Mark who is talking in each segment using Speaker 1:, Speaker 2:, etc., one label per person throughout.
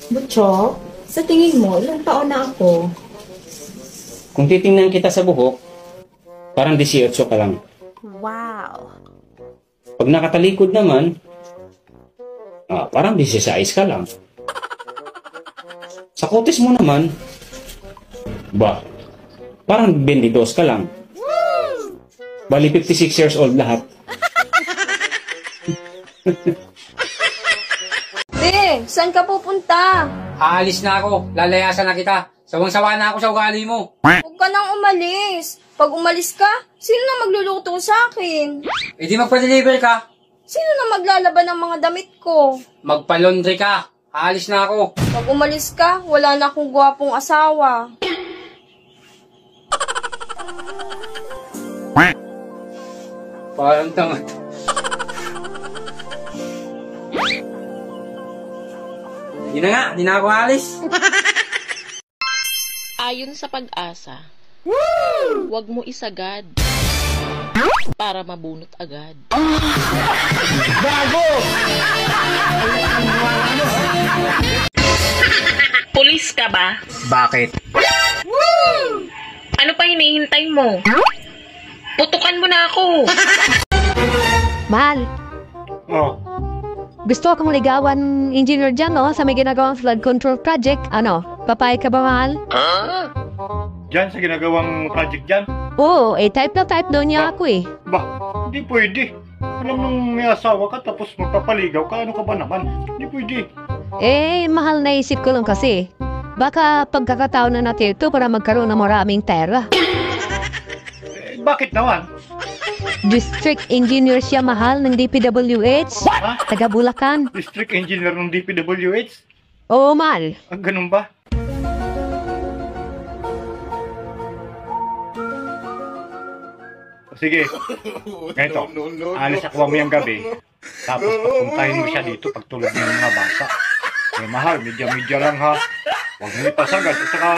Speaker 1: Butchok, sa tingin mo, ilang taon na ako?
Speaker 2: Kung titingnan kita sa buhok, parang 18 ka lang.
Speaker 3: Wow.
Speaker 2: Pag nakatalikod naman, parang 16 ka lang. Sa kutis mo naman, parang 22 ka lang. Bali 56 years old lahat.
Speaker 3: Saan ka pupunta?
Speaker 4: Aalis na ako. Lalayasan na kita. Sawang-sawa na ako sa ugali mo.
Speaker 3: Huwag ka nang umalis. Pag umalis ka, sino na magluluto sa akin?
Speaker 4: E di magpa-deliver ka.
Speaker 3: Sino na maglalaban ng mga damit ko?
Speaker 4: Magpa-laundry ka. Aalis na ako.
Speaker 3: Pag umalis ka, wala na akong gwapong asawa.
Speaker 4: Parang tanga. Di na ako alis.
Speaker 5: Ayon sa pag-asa, huwag mo isagad para mabunot agad.
Speaker 6: Bago!
Speaker 5: Pulis ka ba?
Speaker 4: Bakit?
Speaker 5: Ano pa hinihintay mo? Putukan mo na ako.
Speaker 7: Mahal,
Speaker 2: Oh,
Speaker 7: gusto akong ligawan engineer dyan, no? Sa may ginagawang flood control project. Ano, papayag ka ba, mahal?
Speaker 6: Diyan sa ginagawang project dyan?
Speaker 7: Oo, type na type daw niya ako eh.
Speaker 6: Ba, hindi pwede. Alam nung may asawa ka tapos magpapaligaw ka, ano ka ba naman? Hindi pwede.
Speaker 7: Mahal na isip ko lang kasi. Baka pagkakataon na natin ito para magkaroon ng maraming pera.
Speaker 6: Bakit naman?
Speaker 7: District engineer siya, mahal, ng DPWH.
Speaker 6: Ha?
Speaker 7: Taga Bulacan.
Speaker 6: District engineer ng DPWH?
Speaker 7: Oo, mahal.
Speaker 6: Ganun ba? Sige, ganito, alis ako mamayang gabi, tapos papuntahin mo siya dito pagtulog ng mga bata. Mahal, medya-medya lang ha. Huwag mo ipasagad, at saka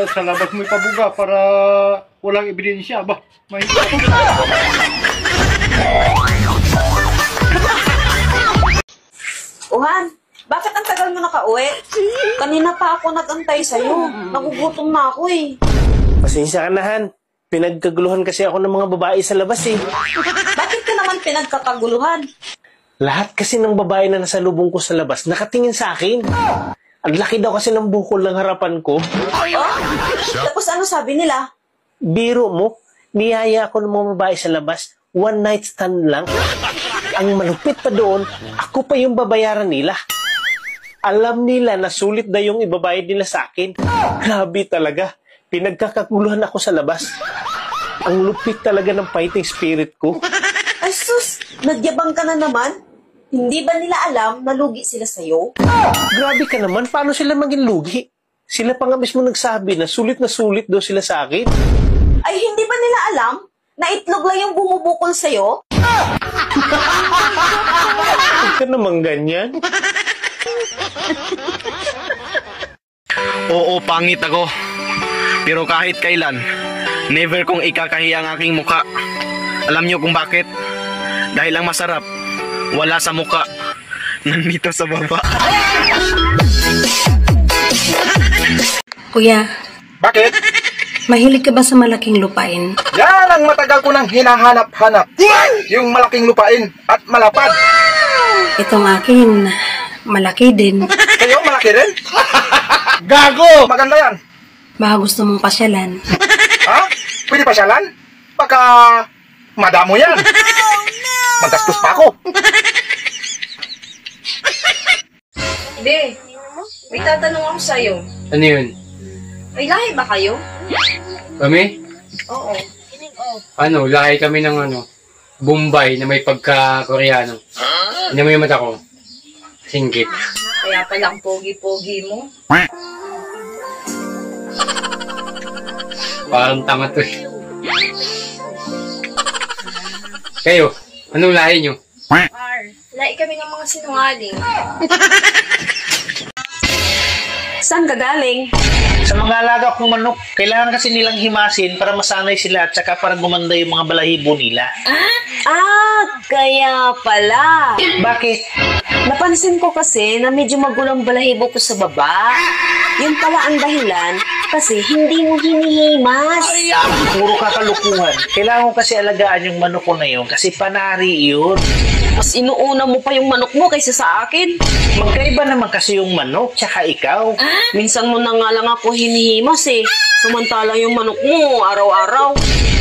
Speaker 6: sa labas mo ipabuga para walang ebidensya ba?
Speaker 8: Uhan, bakit ang tagal mo nakauwi? Kanina pa ako nag-antay sa'yo. Nagugutom na ako eh.
Speaker 9: Pasensya ka na, Han. Pinagkaguluhan kasi ako ng mga babae sa labas eh.
Speaker 8: Bakit ka naman pinagkakaguluhan?
Speaker 9: Lahat kasi ng babae na nasa lubong ko sa labas nakatingin sa akin. Ang laki daw kasi ng bukol ng harapan ko.
Speaker 8: Oh? Tapos ano sabi nila?
Speaker 9: Biro mo, niyaya ako ng mga babae sa labas, one night stand lang. Ang malupit pa doon, ako pa yung babayaran nila. Alam nila na sulit na yung ibabayad nila sa akin. Grabe talaga. Pinagkakaguluhan ako sa labas. Ang lupit talaga ng fighting spirit ko.
Speaker 8: Ay sus, nagyabang ka na naman? Hindi ba nila alam na lugi sila sa'yo?
Speaker 9: Grabe ka naman, paano sila maging lugi? Sila pa nga mismo nagsabi na sulit daw sila sa akin.
Speaker 8: Ay hindi ba nila alam na itlog lang yung bumubukol sa'yo?
Speaker 9: Huwag ka naman ganyan.
Speaker 10: Oo, pangit ako. Pero kahit kailan, never kong ikakahiya ang aking muka. Alam niyo kung bakit? Dahil ang masarap, wala sa muka, nandito sa baba.
Speaker 11: Kuya,
Speaker 10: Bakit?
Speaker 11: mahilig ka ba sa malaking lupain?
Speaker 10: Yan ang matagal ko nang hinahanap-hanap. Yung malaking lupain at malapad.
Speaker 11: Itong akin, malaki din.
Speaker 10: Kayo, malaki rin? Gago! Maganda yan.
Speaker 11: Baka gusto mong pasyalan.
Speaker 10: Ha? Pwede pasyalan? Baka madamo yan. Magastos pa ako.
Speaker 3: Be, may tatanong ako sa'yo.
Speaker 4: Ano yun?
Speaker 3: May lahi ba kayo?
Speaker 4: Kami?
Speaker 3: Oo.
Speaker 4: Ano, lahi kami ng Bombay na may pagka-Koreano. Ano mo yung mata ko? Singgit.
Speaker 3: Kaya palang pogi-pogi mo.
Speaker 4: Parang tanga to eh. Kayo, anong lahi nyo?
Speaker 3: Lahi kami ng mga sinungaling.
Speaker 8: Saan ka galing?
Speaker 9: Sa mga alaga kong manok, kailangan kasi nilang himasin para masanay sila at saka para gumanda yung mga balahibo nila.
Speaker 8: Ah, kaya pala.
Speaker 9: Bakit?
Speaker 8: Napansin ko kasi na medyo magulang balahibo ko sa baba. Yun pala ang dahilan kasi hindi mo hinihimas.
Speaker 9: Puro kakalukuhan. Kailangan ko kasi alagaan yung manok ko na yun kasi panari yun.
Speaker 8: Mas inuuna mo pa yung manok mo kaysa sa akin.
Speaker 9: Magkaiba naman kasi yung manok tsaka ikaw.
Speaker 8: Minsan mo na nga lang ako hinihimas eh. Samantalang yung manok mo araw-araw.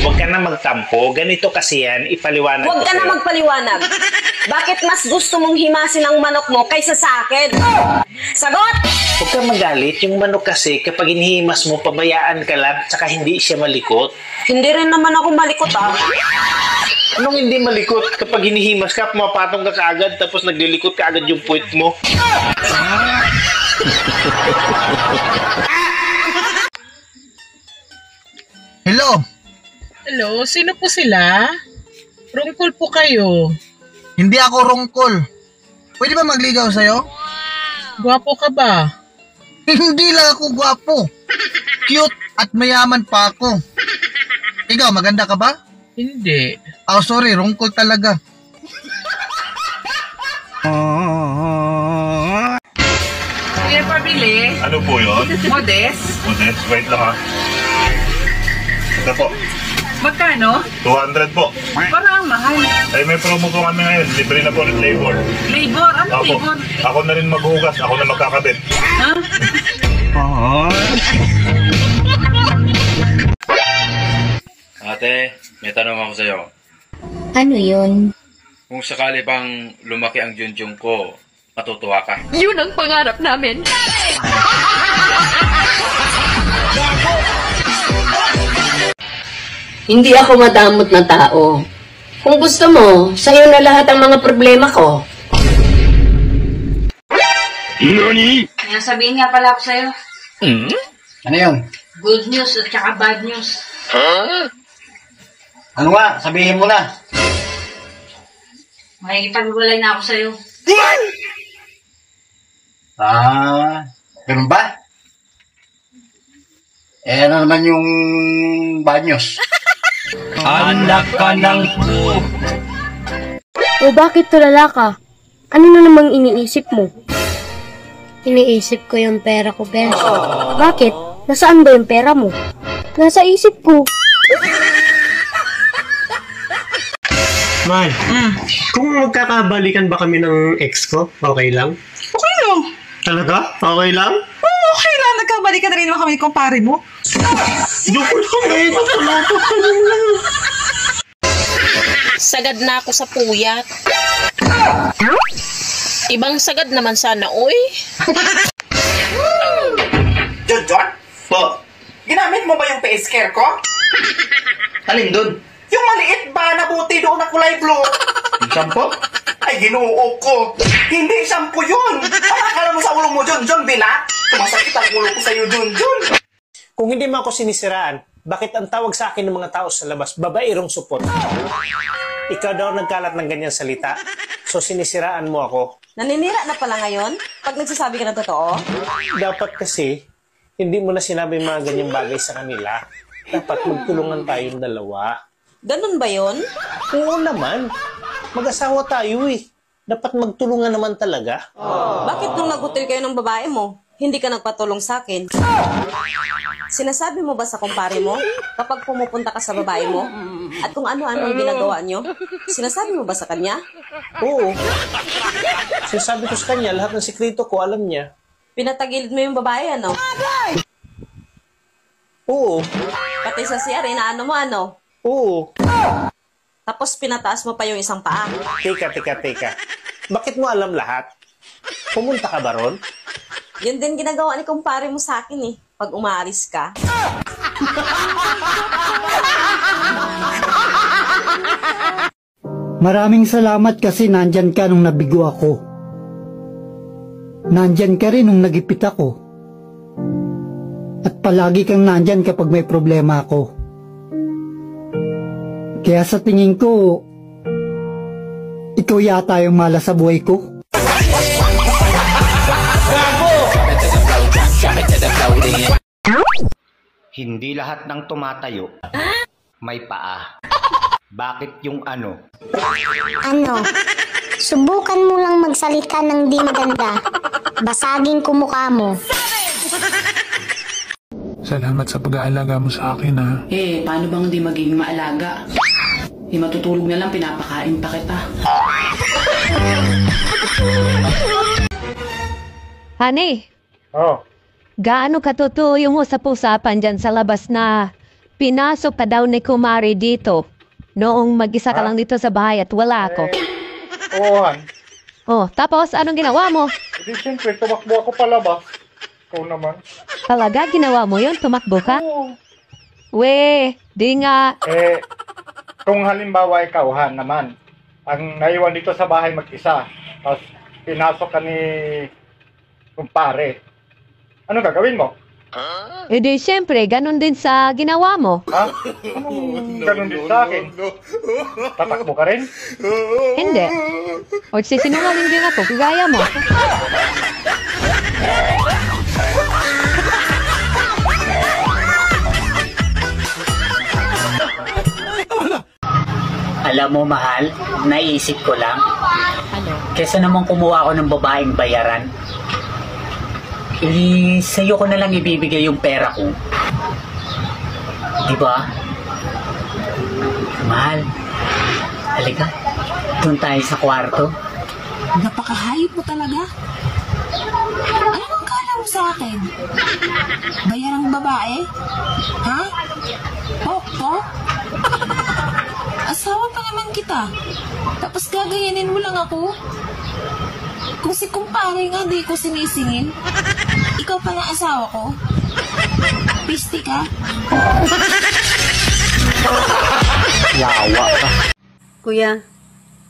Speaker 9: Huwag ka na magtampo. Ganito kasi yan. Ipaliwanag
Speaker 8: Huwag
Speaker 9: ko
Speaker 8: ka na
Speaker 9: sa'yo.
Speaker 8: magpaliwanag. Bakit mas gusto mong himasin ang manok mo kaysa sa akin? Sagot!
Speaker 9: Huwag ka magalit. Yung manok kasi kapag inihimas mo, pabayaan ka lang tsaka hindi siya malikot.
Speaker 8: Hindi rin naman ako malikot ah.
Speaker 9: Anong hindi malikot? Kapag hinihimas ka, pumapatong ka kaagad tapos naglilikot ka agad yung puwit mo.
Speaker 10: Hello?
Speaker 5: Hello, sino po sila? Rungkol po kayo.
Speaker 10: Hindi ako rungkol. Pwede ba magligaw sa'yo?
Speaker 5: Gwapo ka ba?
Speaker 10: Hindi lang ako gwapo. Cute at mayaman pa ako. Ikaw, maganda ka ba?
Speaker 5: Hindi.
Speaker 10: Oh, sorry, rungkol talaga.
Speaker 5: Sige, pabili.
Speaker 6: Ano po yun?
Speaker 5: Modest.
Speaker 6: Modest, wait lang ha. Ito po,
Speaker 5: Magkano?
Speaker 6: 200 po.
Speaker 5: Parang mahal.
Speaker 6: Ay, may promo po kami ngayon. Libre na po ng labor.
Speaker 5: Labor? Ano
Speaker 6: Ako,
Speaker 5: labor?
Speaker 6: ako na rin maghugas. Ako na magkakabit.
Speaker 5: Ha?
Speaker 12: Ate, may tanong ako sa'yo.
Speaker 13: Ano yun?
Speaker 12: Kung sakali bang lumaki ang junjung ko, matutuwa ka?
Speaker 13: Yun ang pangarap namin. Hindi ako madamot na tao. Kung gusto mo, sa'yo na lahat ang mga problema ko.
Speaker 3: May sabihin nga pala ako sa'yo.
Speaker 10: Ano yun?
Speaker 3: Good news at saka bad news.
Speaker 10: Ano nga? Sabihin mo na.
Speaker 3: Makikipag-walay na ako sa'yo.
Speaker 10: Ganun ba? Eh, ano naman yung bad news?
Speaker 4: Anak ka ng
Speaker 14: O bakit tulala ka? Ano na namang iniisip mo? Iniisip ko yung pera ko, Ben. Bakit? Nasaan ba yung pera mo? Nasa isip ko.
Speaker 9: Mahal, kung magkakabalikan ba kami ng ex ko, okay lang?
Speaker 15: Okay lang.
Speaker 9: Talaga? Okay lang?
Speaker 15: Oo, okay lang. Nagkabalikan na rin naman kami ni kumpare mo.
Speaker 5: Sagad na ako sa puyat. Ibang sagad naman sana, oy.
Speaker 10: John? Po? Ginamit mo ba yung face care ko? Alin dun? Yung maliit ba na buti doon na kulay blue? Yung shampoo? Ay, ginoo ko. Hindi shampoo yun. Ano akala mo sa ulo mo, John? Bilat? Tumasakit ang ulo ko sa'yo, John.
Speaker 9: Kung hindi mo ako sinisiraan, bakit ang tawag sa akin ng mga tao sa labas, babairong supot? Ikaw daw nagkalat ng ganyang salita, so sinisiraan mo ako.
Speaker 8: Naninira na pala ngayon? Pag nagsasabi ka na totoo?
Speaker 9: Dapat kasi, hindi mo na sinabi mga ganyang bagay sa kanila. Dapat magtulungan tayong dalawa.
Speaker 8: Ganun ba yun?
Speaker 9: Oo naman. Mag-asawa tayo eh. Dapat magtulungan naman talaga.
Speaker 8: Bakit nung nag-hotel kayo ng babae mo, hindi ka nagpatulong sa akin? Sinasabi mo ba sa kumpare mo kapag pumupunta ka sa babae mo? At kung ano-ano ang ginagawa nyo? Sinasabi mo ba sa kanya?
Speaker 9: Oo. Sinasabi ko sa kanya, lahat ng sikreto ko, alam niya.
Speaker 8: Pinatagilid mo yung babae, ano?
Speaker 9: Oo.
Speaker 8: Pati sa CR, inaano mo, ano?
Speaker 9: Oo.
Speaker 8: Tapos pinataas mo pa yung isang paa.
Speaker 9: Teka. Bakit mo alam lahat? Pumunta ka ba ron?
Speaker 8: Yun din ginagawa ni kumpare mo sa akin eh, pag umaalis ka.
Speaker 16: Maraming salamat kasi nandyan ka nung nabigo ako. Nandyan ka rin nung nagipit ako. At palagi kang nandyan kapag may problema ako. Kaya sa tingin ko, ikaw yata yung mala sa buhay ko.
Speaker 17: Hindi lahat ng tumatayo may paa. Bakit yung ano?
Speaker 14: Ano?
Speaker 18: Subukan mo lang magsalita ng di maganda. Basagin ko mukha mo.
Speaker 19: Salamat sa pag-aalaga mo sa akin, ha.
Speaker 20: Paano bang hindi magiging maalaga? Matutulog na lang, pinapakain pa kita.
Speaker 7: Honey,
Speaker 9: gaano
Speaker 7: katotoo yung usap-usapan dyan sa labas na pinasok ka daw ni Kumari dito noong mag-isa ka lang dito sa bahay at wala ako?
Speaker 6: Oo, Han.
Speaker 7: Tapos anong ginawa mo?
Speaker 6: Hindi, siyempre, tumakbo ako palabas. Ikaw naman.
Speaker 7: Talaga ginawa mo yun? Tumakbo ka? We, di nga.
Speaker 6: Kung halimbawa ikaw, Han, naman, ang naiwan dito sa bahay mag-isa, tapos pinasok ka ni kumpare, ano gagawin mo?
Speaker 7: Di syempre, ganun din sa ginawa mo.
Speaker 6: Ha? Anong ganun din sa akin? Tatakbo ka rin?
Speaker 7: Hindi. O sisinungaling din ako, kagaya mo.
Speaker 21: Alam mo, mahal, naisip ko lang. Kesa naman kumuha ako ng babaeng bayaran, sa'yo ko na lang ibibigay yung pera ko. Diba? Mahal, halika, doon tayo sa kwarto.
Speaker 22: Napakahayop mo talaga. Ano ang kala mo sa akin? Bayarang babae? Ha? Pok? Asawa pa naman kita. Tapos gagayanin mo lang ako? Kung si kumpare nga di ko sinisingin, ikaw pa na asawa ko? Pisti ka?
Speaker 9: Yawa ka.
Speaker 11: Kuya,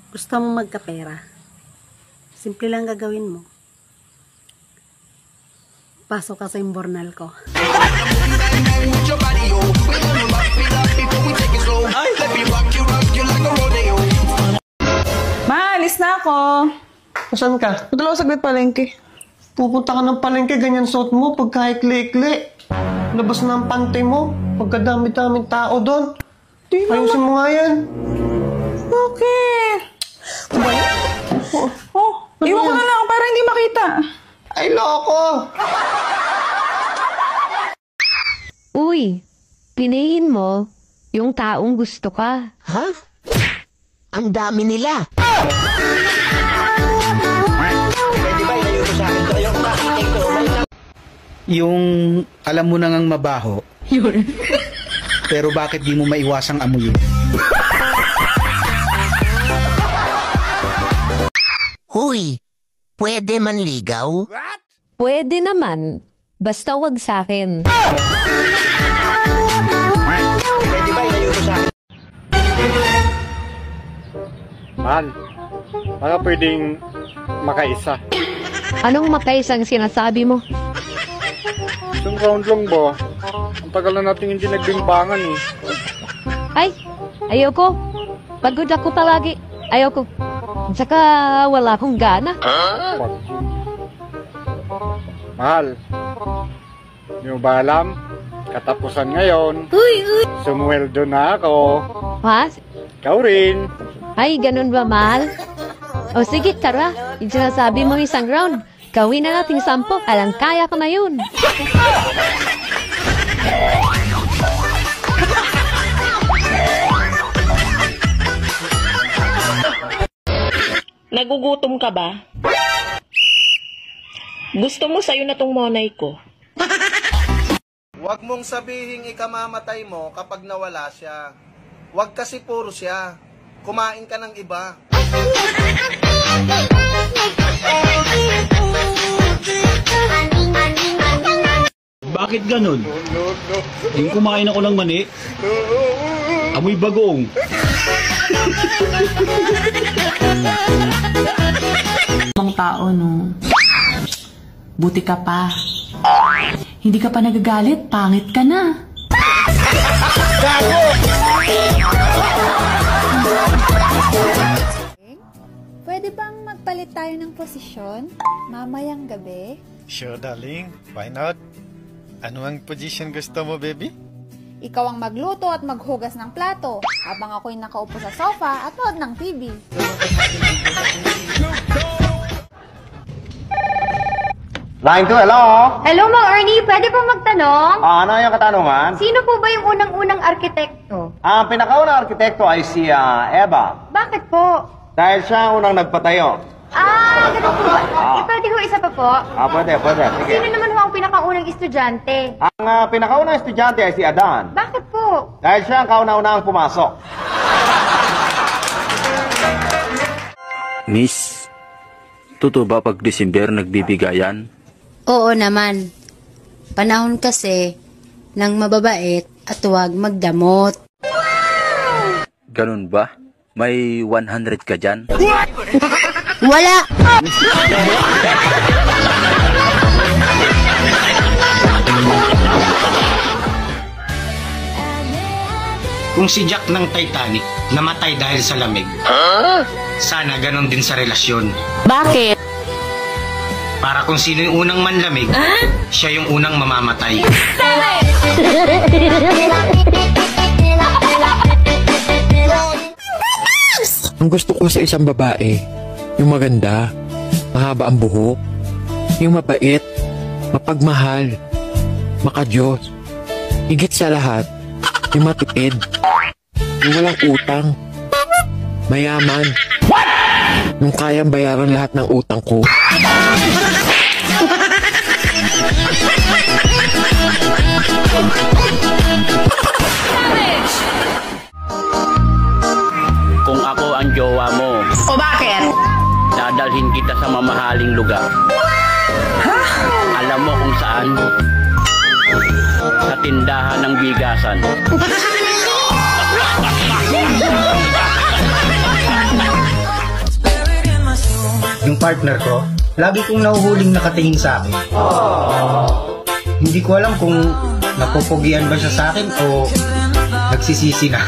Speaker 11: gusto mo magkapera? Simple lang gagawin mo. Pasok ka sa imbornal ko.
Speaker 15: Maalis na ako.
Speaker 23: Saan ka?
Speaker 15: Dalawa saglit palengke.
Speaker 23: Pupunta ka ng palengke, ganyan suot mo, pagkaikli-ikli. Labas na ang pante mo, pagkadami-daming tao doon. Ayusin mo nga yan.
Speaker 15: Okay. Iwan ko na lang para hindi makita.
Speaker 23: Ay, loko!
Speaker 7: Uy, piliin mo yung taong gusto ka.
Speaker 24: Ha? Ang dami nila.
Speaker 10: Yung alam mo na ngang mabaho, pero bakit di mo maiwasang amuyin?
Speaker 24: Huy, pwede manligaw?
Speaker 7: Pwede naman, basta wag sa akin.
Speaker 6: Mahal, baka pwedeng makaisa.
Speaker 7: Anong makaisang sinasabi mo?
Speaker 6: Isang round lang ba? Ang tagal na natin hindi nagbimbangan eh.
Speaker 7: Ay, ayoko. Pagod ako palagi. Ayoko. Saka wala akong gana.
Speaker 6: Mahal, hindi mo ba alam? Katapusan ngayon. Sumuweldo na ako.
Speaker 7: Ha?
Speaker 6: Ikaw rin.
Speaker 7: Ay, ganun ba, mahal? O sige, tara. Yung sinasabi mo isang round. Gawin na natin 10. Alang kaya ko na yun.
Speaker 25: Nagugutom ka ba? Gusto mo sa'yo na tong monay ko?
Speaker 10: Huwag mong sabihing ikamamatay mo kapag nawala siya. Huwag kasi puro siya. Kumain ka ng iba.
Speaker 2: Bakit ganun? Yung kumain ako ng mani, amoy bagong.
Speaker 20: Mga tao, no? Buti ka pa. Hindi ka pa nagagalit, pangit ka na.
Speaker 26: Pwede bang magpalit tayo ng posisyon mamayang gabi?
Speaker 27: Sure, darling. Why not? Ano ang position gusto mo, baby?
Speaker 26: Ikaw ang magluto at maghugas ng plato habang ako'y nakaupo sa sofa at nood ng TV.
Speaker 1: Line 2, hello?
Speaker 14: Hello, Mang Ernie. Pwede po magtanong?
Speaker 1: Ano yung katanungan?
Speaker 14: Sino po ba yung unang-unang arkitekto?
Speaker 1: Ang pinakaunang arkitekto ay si Eva.
Speaker 14: Bakit po?
Speaker 1: Dahil siya ang unang nagpatayo.
Speaker 14: Ganun po ba? Pwede ho isa pa po?
Speaker 1: Pwede. Sige.
Speaker 14: Sino naman ho ang pinakaunang estudyante?
Speaker 1: Ang pinakaunang estudyante ay si Adan.
Speaker 14: Bakit po?
Speaker 1: Dahil siya ang kauna-unahang pumasok.
Speaker 3: Miss, totoo ba pag December nagbibigayan?
Speaker 4: Oo naman. Panahon kasi ng mababait at huwag magdamot.
Speaker 3: Ganun ba? May 100 ka dyan?
Speaker 4: Wala!
Speaker 17: Kung si Jack ng Titanic namatay dahil sa lamig, sana ganon din sa relasyon.
Speaker 4: Bakit?
Speaker 17: Para kung sino yung unang manlamig, siya yung unang mamamatay.
Speaker 5: Ang gusto ko sa isang babae, yung maganda, mahaba ang buhok, yung mabait, mapagmahal, makadiyos. Higit sa lahat, yung matipid, yung walang utang, mayaman, yung kayang bayaran lahat ng utang ko.
Speaker 8: Kung ako ang jowa mo,
Speaker 15: O bakit?
Speaker 8: dadalhin kita sa mamahaling lugar. Alam mo kung saan? Sa tindahan ng bigasan.
Speaker 12: Yung partner ko, lagi kong nahuhuling nakatingin sa akin. Hindi ko alam kung napupugian ba siya sa akin o nagsisisi na.